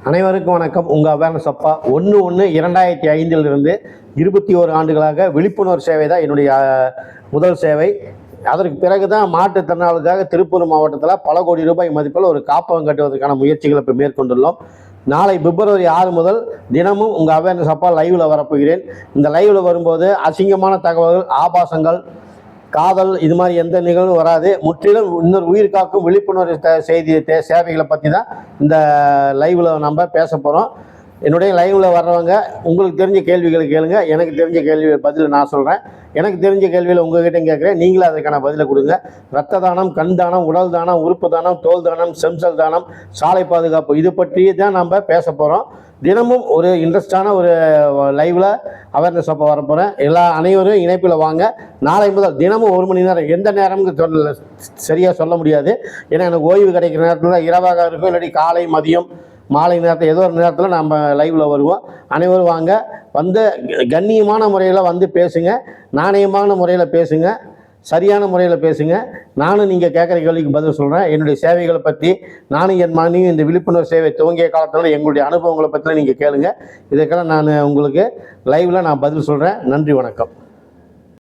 அனைவருக்கும் வணக்கம். உங்கள் அவேர்னஸ் அப்பா 1/1/2005 21 ஆண்டுகளாக விழிப்புணர்வு சேவை தான் என்னுடைய முதல் சேவை. அதற்கு பிறகு தான் மாற்றுத்திறனாளிகளுக்காக திருப்பூர் மாவட்டத்தில் பல கோடி ரூபாய் மதிப்பில் ஒரு காப்பகம் கட்டுவதற்கான முயற்சிகளை இப்போ மேற்கொண்டுள்ளோம். நாளை பிப்ரவரி 6 முதல் தினமும் உங்கள் அவேர்னஸ் அப்பா லைவில் வரப்போகிறேன். இந்த லைவில் வரும்போது அசிங்கமான தகவல்கள், ஆபாசங்கள், காதல் இது மாதிரி எந்த நிகழ்வும் வராது. முற்றிலும் இன்னொரு உயிர் காக்கும் விழிப்புணர்வு செய்தி சேவைகளை பற்றி தான் இந்த லைவில் நம்ம பேச போகிறோம். என்னுடைய லைவில் வர்றவங்க உங்களுக்கு தெரிஞ்ச கேள்விகளை கேளுங்க. எனக்கு தெரிஞ்ச கேள்வி பதில் நான் சொல்கிறேன். எனக்கு தெரிஞ்ச கேள்வியில் உங்கள்கிட்டையும் கேட்குறேன். நீங்களும் அதற்கான பதிலை கொடுங்க. இரத்த தானம், கண் தானம், உடல் தானம், உறுப்பு தானம், தோல் தானம், செம்சல் தானம், சாலை பாதுகாப்பு இது பற்றி தான் நம்ம பேச போகிறோம். தினமும் ஒரு இன்ட்ரெஸ்டான ஒரு லைவில் அவேர்னஸ் அப்போ வரப்போகிறேன். அனைவரும் இணைப்பில் வாங்க. நாளை முதல் தினமும் 1 மணி நேரம், எந்த நேரம்னு சரியாக சொல்ல முடியாது. ஏன்னா எனக்கு ஓய்வு கிடைக்கிற நேரத்தில் இரவாக இருக்கும், இல்லாட்டி காலை, மதியம், மாலை நேரத்தில் ஏதோ ஒரு நேரத்தில் நம்ம லைவில் வருவோம். அனைவரும் வாங்க. வந்து கண்ணியமான முறையில் வந்து பேசுங்க, நாணயமான முறையில் பேசுங்க, சரியான முறையில் பேசுங்க. நானும் நீங்கள் கேட்குற கேள்விக்கு பதில் சொல்கிறேன். என்னுடைய சேவைகளை பற்றி நானும் என் மனைவியும் இந்த விழிப்புணர்வு சேவை துவங்கிய காலத்தில் எங்களுடைய அனுபவங்களை பற்றிலாம் நீங்கள் கேளுங்க. இதுக்கெல்லாம் நான் உங்களுக்கு லைவில் நான் பதில் சொல்கிறேன். நன்றி, வணக்கம்.